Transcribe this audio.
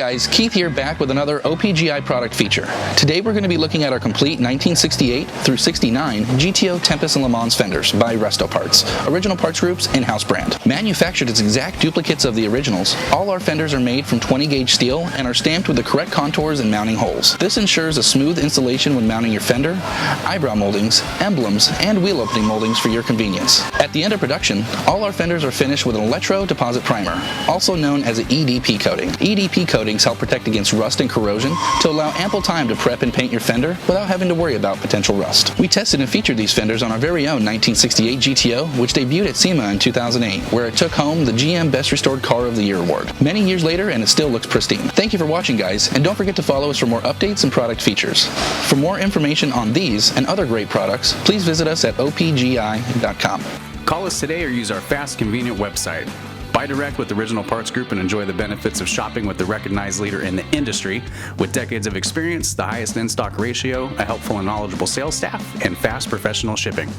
guys, Keith here back with another OPGI product feature. Today we're going to be looking at our complete 1968 through 69 GTO, Tempest, and LeMans fenders by Resto Parts. Original Parts Group's in-house brand. Manufactured as exact duplicates of the originals, all our fenders are made from 20 gauge steel and are stamped with the correct contours and mounting holes. This ensures a smooth installation when mounting your fender, eyebrow moldings, emblems, and wheel opening moldings for your convenience. At the end of production, all our fenders are finished with an electro deposit primer, also known as an EDP coating. EDP coatings help protect against rust and corrosion to allow ample time to prep and paint your fender without having to worry about potential rust. We tested and featured these fenders on our very own 1968 GTO, which debuted at SEMA in 2008, where it took home the GM Best Restored Car of the Year award. Many years later, and it still looks pristine. Thank you for watching, guys, and don't forget to follow us for more updates and product features. For more information on these and other great products, please visit us at opgi.com. Call us today or use our fast, convenient website. Buy direct with Original Parts Group and enjoy the benefits of shopping with the recognized leader in the industry with decades of experience, the highest in-stock ratio, a helpful and knowledgeable sales staff, and fast professional shipping.